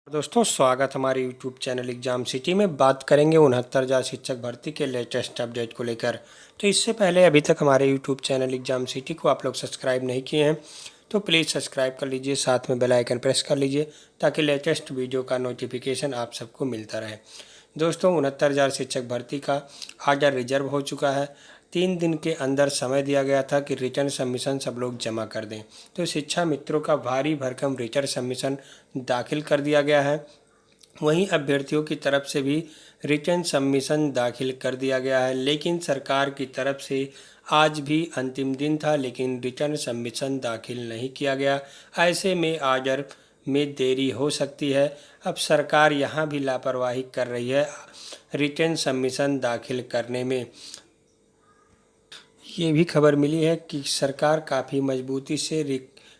दोस्तों स्वागत हमारे यूट्यूब चैनल एग्जाम सिटी में। बात करेंगे 69,000 शिक्षक भर्ती के लेटेस्ट अपडेट को लेकर। तो इससे पहले अभी तक हमारे यूट्यूब चैनल एग्जाम सिटी को आप लोग सब्सक्राइब नहीं किए हैं तो प्लीज़ सब्सक्राइब कर लीजिए, साथ में बेल आइकन प्रेस कर लीजिए ताकि लेटेस्ट वीडियो का नोटिफिकेशन आप सबको मिलता रहे। दोस्तों 69,000 शिक्षक भर्ती का आर्डर रिजर्व हो चुका है। 3 दिन के अंदर समय दिया गया था कि रिटर्न सबमिशन सब लोग जमा कर दें। तो शिक्षा मित्रों का भारी भरकम रिटर्न सबमिशन दाखिल कर दिया गया है। वहीं अभ्यर्थियों की तरफ से भी रिटर्न सबमिशन दाखिल कर दिया गया है, लेकिन सरकार की तरफ से आज भी अंतिम दिन था लेकिन रिटर्न सबमिशन दाखिल नहीं किया गया। ऐसे में आर्डर में देरी हो सकती है। अब सरकार यहाँ भी लापरवाही कर रही है रिटर्न सबमिशन दाखिल करने में। ये भी खबर मिली है कि सरकार काफ़ी मजबूती से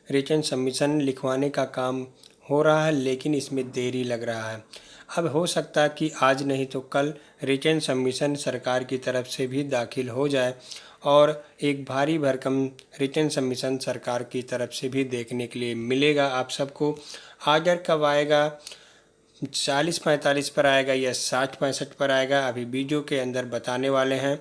रिटर्न सबमिशन लिखवाने का काम हो रहा है, लेकिन इसमें देरी लग रहा है। अब हो सकता है कि आज नहीं तो कल रिटर्न सबमिशन सरकार की तरफ से भी दाखिल हो जाए और एक भारी भरकम रिटर्न सबमिशन सरकार की तरफ से भी देखने के लिए मिलेगा आप सबको। आर्डर कब आएगा, 40-45 पर आएगा या 60-65 पर आएगा, अभी वीडियो के अंदर बताने वाले हैं।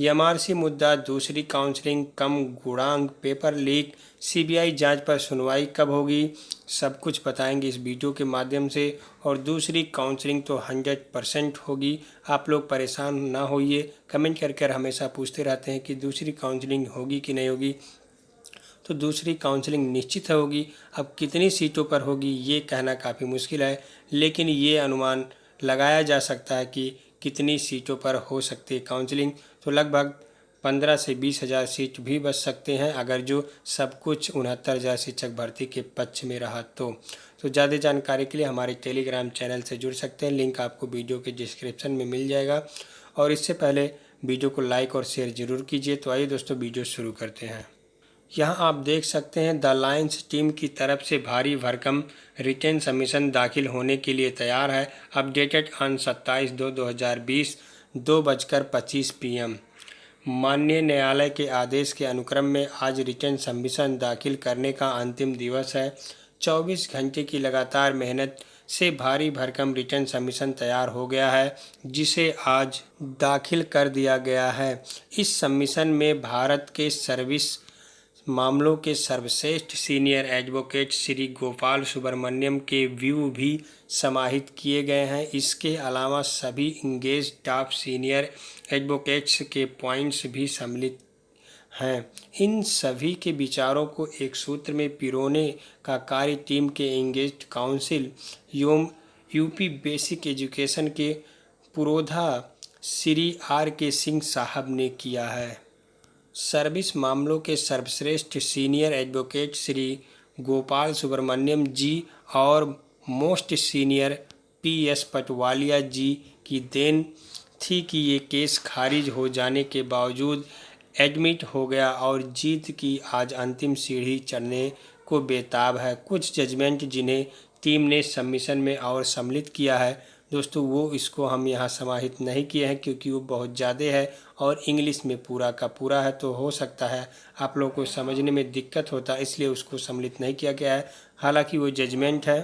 एमआरसी मुद्दा, दूसरी काउंसलिंग, कम गुणांक, पेपर लीक, सीबीआई जांच पर सुनवाई कब होगी, सब कुछ बताएंगे इस वीडियो के माध्यम से। और दूसरी काउंसलिंग तो 100% होगी। आप लोग परेशान ना होइए, कमेंट करके हमेशा पूछते रहते हैं कि दूसरी काउंसलिंग होगी कि नहीं होगी। तो दूसरी काउंसलिंग निश्चित होगी। अब कितनी सीटों पर होगी ये कहना काफ़ी मुश्किल है, लेकिन ये अनुमान लगाया जा सकता है कि कितनी सीटों पर हो सकती है काउंसलिंग। तो लगभग 15 से 20,000 सीट भी बच सकते हैं अगर जो सब कुछ 69,000 शिक्षक भर्ती के पक्ष में रहा तो ज़्यादा जानकारी के लिए हमारे टेलीग्राम चैनल से जुड़ सकते हैं। लिंक आपको वीडियो के डिस्क्रिप्शन में मिल जाएगा। और इससे पहले वीडियो को लाइक और शेयर ज़रूर कीजिए। तो आइए दोस्तों वीडियो शुरू करते हैं। यहाँ आप देख सकते हैं द लायंस टीम की तरफ से भारी भरकम रिटर्न सबमिशन दाखिल होने के लिए तैयार है। Updated on 27/2/2020 2:25 PM। माननीय न्यायालय के आदेश के अनुक्रम में आज रिटर्न सबमिशन दाखिल करने का अंतिम दिवस है। 24 घंटे की लगातार मेहनत से भारी भरकम रिटर्न सबमिशन तैयार हो गया है, जिसे आज दाखिल कर दिया गया है। इस सबमिशन में भारत के सर्विस मामलों के सर्वश्रेष्ठ सीनियर एडवोकेट श्री गोपाल सुब्रमण्यम के व्यू भी समाहित किए गए हैं। इसके अलावा सभी इंगेज टॉप सीनियर एडवोकेट्स के पॉइंट्स भी सम्मिलित हैं। इन सभी के विचारों को एक सूत्र में पिरोने का कार्य टीम के इंगेज काउंसिल एवं यूपी बेसिक एजुकेशन के पुरोधा श्री R.K. सिंह साहब ने किया है। सर्विस मामलों के सर्वश्रेष्ठ सीनियर एडवोकेट श्री गोपाल सुब्रमण्यम जी और मोस्ट सीनियर PS पटवालिया जी की देन थी कि ये केस खारिज हो जाने के बावजूद एडमिट हो गया और जीत की आज अंतिम सीढ़ी चढ़ने को बेताब है। कुछ जजमेंट जिन्हें टीम ने सबमिशन में और सम्मिलित किया है दोस्तों, वो इसको हम यहाँ समाहित नहीं किए हैं क्योंकि वो बहुत ज़्यादा है और इंग्लिश में पूरा का पूरा है, तो हो सकता है आप लोगों को समझने में दिक्कत होता है, इसलिए उसको सम्मिलित नहीं किया गया है। हालांकि वो जजमेंट है।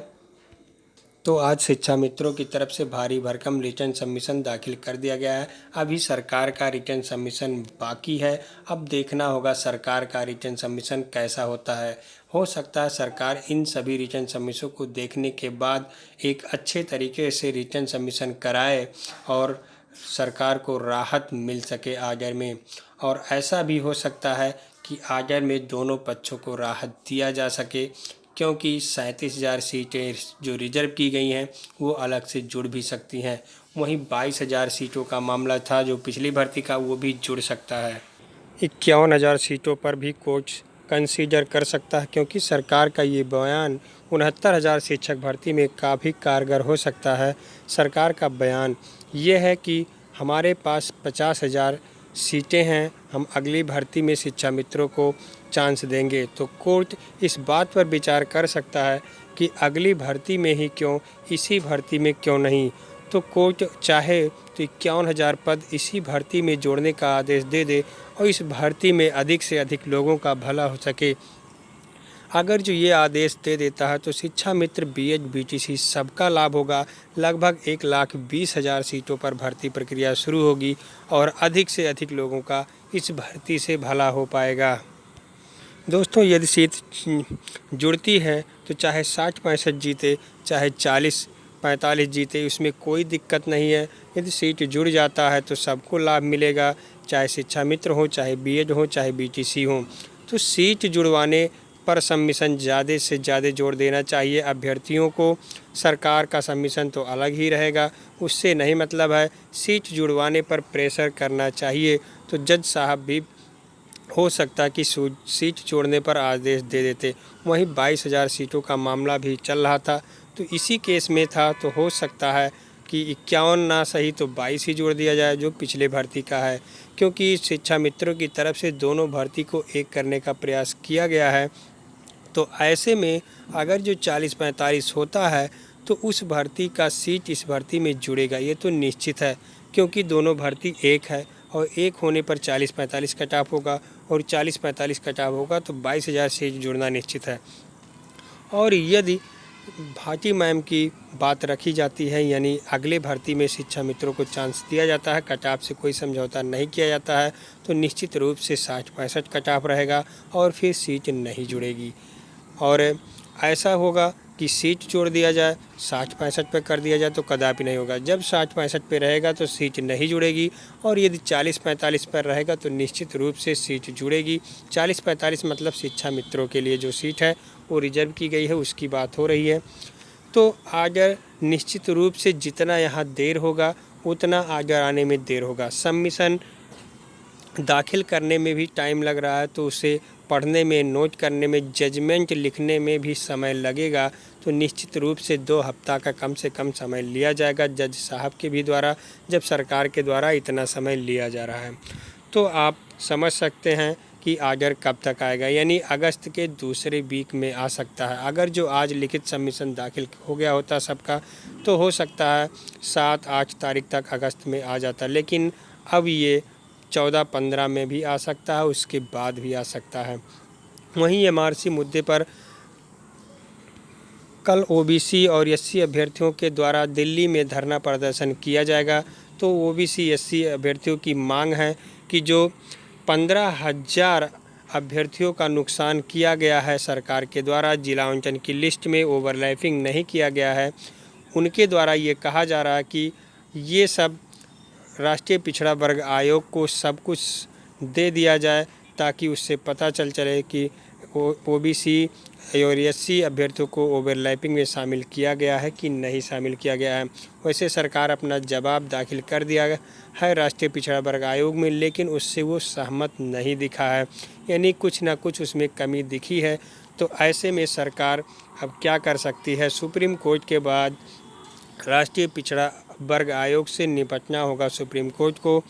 तो आज शिक्षा मित्रों की तरफ से भारी भरकम रिटर्न सबमिशन दाखिल कर दिया गया है। अभी सरकार का रिटर्न सबमिशन बाकी है। अब देखना होगा सरकार का रिटर्न सबमिशन कैसा होता है। हो सकता है सरकार इन सभी रिटर्न सबमिशन को देखने के बाद एक अच्छे तरीके से रिटर्न सबमिशन कराए और सरकार को राहत मिल सके आर्डर में। और ऐसा भी हो सकता है कि आर्डर में दोनों पक्षों को राहत दिया जा सके, क्योंकि 37,000 सीटें जो रिजर्व की गई हैं वो अलग से जुड़ भी सकती हैं। वहीं 22,000 सीटों का मामला था जो पिछली भर्ती का, वो भी जुड़ सकता है। 51,000 सीटों पर भी कोर्ट कंसीडर कर सकता है, क्योंकि सरकार का ये बयान 69,000 शिक्षक भर्ती में काफ़ी कारगर हो सकता है। सरकार का बयान ये है कि हमारे पास 50,000 सीटें हैं, हम अगली भर्ती में शिक्षा मित्रों को चांस देंगे। तो कोर्ट इस बात पर विचार कर सकता है कि अगली भर्ती में ही क्यों, इसी भर्ती में क्यों नहीं। तो कोर्ट चाहे तो 51,000 पद इसी भर्ती में जोड़ने का आदेश दे दे और इस भर्ती में अधिक से अधिक लोगों का भला हो सके। अगर जो ये आदेश दे देता है तो शिक्षा मित्र बीएड बीटीसी सबका लाभ होगा। लगभग 1,20,000 सीटों पर भर्ती प्रक्रिया शुरू होगी और अधिक से अधिक लोगों का इस भर्ती से भला हो पाएगा। दोस्तों, यदि सीट जुड़ती है तो चाहे 60-65 जीते, चाहे 40-45 जीते, उसमें कोई दिक्कत नहीं है। यदि सीट जुड़ जाता है तो सबको लाभ मिलेगा, चाहे शिक्षा मित्र हो, चाहे बीएड हो, चाहे बीटीसी हो। तो सीट जुड़वाने पर सबमिशन ज़्यादा से ज़्यादा जोर देना चाहिए अभ्यर्थियों को। सरकार का सबमिशन तो अलग ही रहेगा, उससे नहीं मतलब है। सीट जुड़वाने पर प्रेशर करना चाहिए। तो जज साहब भी हो सकता है कि सीट छोड़ने पर आदेश दे देते। वहीं 22,000 सीटों का मामला भी चल रहा था, तो इसी केस में था, तो हो सकता है कि 51 ना सही तो 22 ही जोड़ दिया जाए, जो पिछले भर्ती का है। क्योंकि शिक्षा मित्रों की तरफ से दोनों भर्ती को एक करने का प्रयास किया गया है। तो ऐसे में अगर जो 40-45 होता है तो उस भर्ती का सीट इस भर्ती में जुड़ेगा, ये तो निश्चित है। क्योंकि दोनों भर्ती एक है और एक होने पर 40-45 कट ऑफ होगा और 40-45 कट ऑफ होगा तो 22,000 सीट जुड़ना निश्चित है। और यदि भाटी मैम की बात रखी जाती है, यानी अगले भर्ती में शिक्षा मित्रों को चांस दिया जाता है, कट ऑफ से कोई समझौता नहीं किया जाता है, तो निश्चित रूप से 60-65 कट ऑफ रहेगा और फिर सीट नहीं जुड़ेगी। और ऐसा होगा कि सीट जोड़ दिया जाए, 60-65 पे कर दिया जाए तो कदापि नहीं होगा। जब 60-65 पे रहेगा तो सीट नहीं जुड़ेगी, और यदि 40-45 पर रहेगा तो निश्चित रूप से सीट जुड़ेगी। 40-45 मतलब शिक्षा मित्रों के लिए जो सीट है वो रिजर्व की गई है, उसकी बात हो रही है। तो आर्डर निश्चित रूप से जितना यहाँ देर होगा उतना आर्डर आने में देर होगा। सबमिशन दाखिल करने में भी टाइम लग रहा है, तो उसे पढ़ने में, नोट करने में, जजमेंट लिखने में भी समय लगेगा। तो निश्चित रूप से 2 हफ्ता का कम से कम समय लिया जाएगा जज साहब के भी द्वारा, जब सरकार के द्वारा इतना समय लिया जा रहा है। तो आप समझ सकते हैं कि आर्डर कब तक आएगा, यानी अगस्त के दूसरे वीक में आ सकता है। अगर जो आज लिखित सबमिशन दाखिल हो गया होता सबका, तो हो सकता है 7-8 तारीख तक अगस्त में आ जाता, लेकिन अब ये 14-15 में भी आ सकता है, उसके बाद भी आ सकता है। वहीं एमआरसी मुद्दे पर कल ओबीसी और एससी अभ्यर्थियों के द्वारा दिल्ली में धरना प्रदर्शन किया जाएगा। तो ओबीसी एससी अभ्यर्थियों की मांग है कि जो 15,000 अभ्यर्थियों का नुकसान किया गया है सरकार के द्वारा, जिला आवंटन की लिस्ट में ओवरलैपिंग नहीं किया गया है, उनके द्वारा ये कहा जा रहा है कि ये सब राष्ट्रीय पिछड़ा वर्ग आयोग को सब कुछ दे दिया जाए, ताकि उससे पता चले कि ओबीसी और एससी अभ्यर्थियों को ओवरलैपिंग में शामिल किया गया है कि नहीं शामिल किया गया है। वैसे सरकार अपना जवाब दाखिल कर दिया है राष्ट्रीय पिछड़ा वर्ग आयोग में, लेकिन उससे वो सहमत नहीं दिखा है, यानी कुछ ना कुछ उसमें कमी दिखी है। तो ऐसे में सरकार अब क्या कर सकती है? सुप्रीम कोर्ट के बाद राष्ट्रीय पिछड़ा वर्ग आयोग से निपटना होगा सुप्रीम कोर्ट को।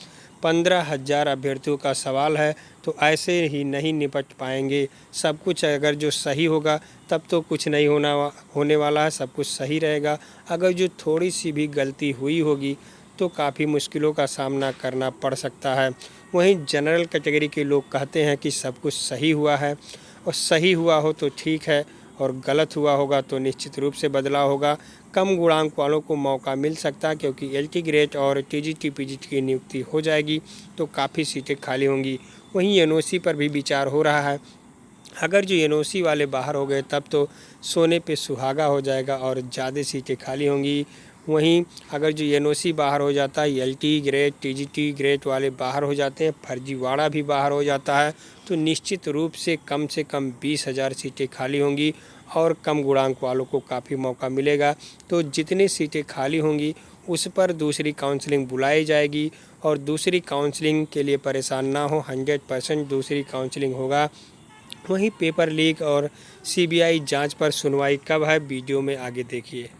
15,000 अभ्यर्थियों का सवाल है, तो ऐसे ही नहीं निपट पाएंगे। सब कुछ अगर जो सही होगा तब तो कुछ नहीं होने वाला है, सब कुछ सही रहेगा। अगर जो थोड़ी सी भी गलती हुई होगी तो काफ़ी मुश्किलों का सामना करना पड़ सकता है। वहीं जनरल कैटेगरी के लोग कहते हैं कि सब कुछ सही हुआ है, और सही हुआ हो तो ठीक है, और गलत हुआ होगा तो निश्चित रूप से बदलाव होगा। कम गुणांक वालों को मौका मिल सकता है, क्योंकि एलटी ग्रेड और टीजीटी पीजीटी की नियुक्ति हो जाएगी तो काफ़ी सीटें खाली होंगी। वहीं एनओसी पर भी विचार हो रहा है। अगर जो एनओसी वाले बाहर हो गए तब तो सोने पे सुहागा हो जाएगा और ज़्यादा सीटें खाली होंगी। वहीं अगर जो एनओसी बाहर हो जाता है, एलटी ग्रेड टीजीटी ग्रेड वाले बाहर हो जाते हैं, फर्जीवाड़ा भी बाहर हो जाता है, तो निश्चित रूप से कम 20,000 सीटें खाली होंगी और कम गुणांक वालों को काफ़ी मौका मिलेगा। तो जितनी सीटें खाली होंगी उस पर दूसरी काउंसलिंग बुलाई जाएगी, और दूसरी काउंसलिंग के लिए परेशान ना हो, 100% दूसरी काउंसलिंग होगा। वहीं पेपर लीक और सीबीआई जांच पर सुनवाई कब है, वीडियो में आगे देखिए।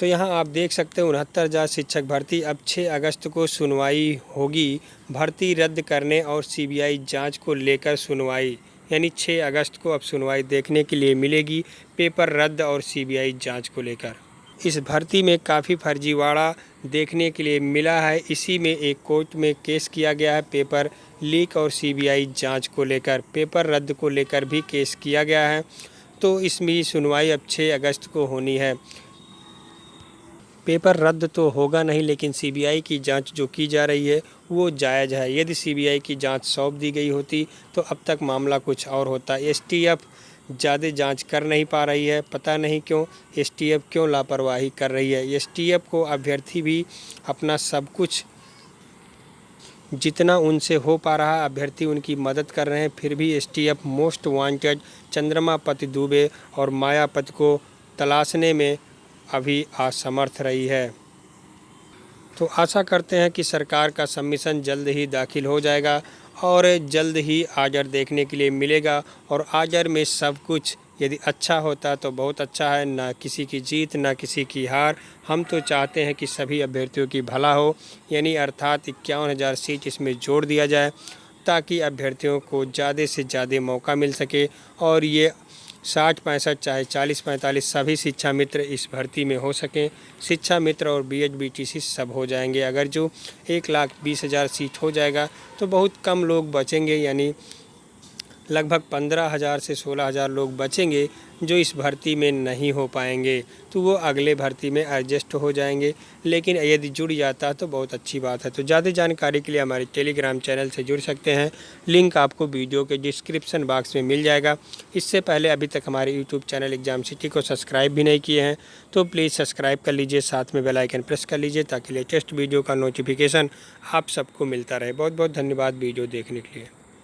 तो यहाँ आप देख सकते हैं 69,000 शिक्षक भर्ती, अब 6 अगस्त को सुनवाई होगी। भर्ती रद्द करने और सीबीआई जांच को लेकर सुनवाई, यानी 6 अगस्त को अब सुनवाई देखने के लिए मिलेगी पेपर रद्द और सीबीआई जांच को लेकर। इस भर्ती में काफ़ी फर्जीवाड़ा देखने के लिए मिला है। इसी में एक कोर्ट में केस किया गया है पेपर लीक और सीबीआई जांच को लेकर, पेपर रद्द को लेकर भी केस किया गया है। तो इसमें सुनवाई अब 6 अगस्त को होनी है। पेपर रद्द तो होगा नहीं, लेकिन सीबीआई की जांच जो की जा रही है वो जायज़ है। यदि सीबीआई की जांच सौंप दी गई होती तो अब तक मामला कुछ और होता। एसटीएफ ज़्यादा जांच कर नहीं पा रही है, पता नहीं क्यों एसटीएफ क्यों लापरवाही कर रही है। एसटीएफ को अभ्यर्थी भी अपना सब कुछ जितना उनसे हो पा रहा अभ्यर्थी उनकी मदद कर रहे हैं, फिर भी एसटीएफ मोस्ट वांटेड चंद्रमापति दुबे और मायापति को तलाशने में अभी असमर्थ रही है। तो आशा करते हैं कि सरकार का सबमिशन जल्द ही दाखिल हो जाएगा और जल्द ही आजर देखने के लिए मिलेगा। और आजर में सब कुछ यदि अच्छा होता तो बहुत अच्छा है, ना किसी की जीत ना किसी की हार। हम तो चाहते हैं कि सभी अभ्यर्थियों की भला हो, यानी अर्थात 51,000 सीट इसमें जोड़ दिया जाए ताकि अभ्यर्थियों को ज़्यादा से ज़्यादा मौका मिल सके और ये 60-65 चाहे 40-45 सभी शिक्षा मित्र इस भर्ती में हो सकें। शिक्षा मित्र और बीएचबीटीसी सब हो जाएंगे। अगर जो 1,20,000 सीट हो जाएगा तो बहुत कम लोग बचेंगे, यानी लगभग 15,000 से 16,000 लोग बचेंगे जो इस भर्ती में नहीं हो पाएंगे, तो वो अगले भर्ती में एडजस्ट हो जाएंगे। लेकिन यदि जुड़ जाता तो बहुत अच्छी बात है। तो ज़्यादा जानकारी के लिए हमारे टेलीग्राम चैनल से जुड़ सकते हैं, लिंक आपको वीडियो के डिस्क्रिप्शन बॉक्स में मिल जाएगा। इससे पहले अभी तक हमारे यूट्यूब चैनल एग्जाम सिटी को सब्सक्राइब भी नहीं किए हैं तो प्लीज़ सब्सक्राइब कर लीजिए, साथ में बेल आइकन प्रेस कर लीजिए ताकि लेटेस्ट वीडियो का नोटिफिकेशन आप सबको मिलता रहे। बहुत बहुत धन्यवाद वीडियो देखने के लिए।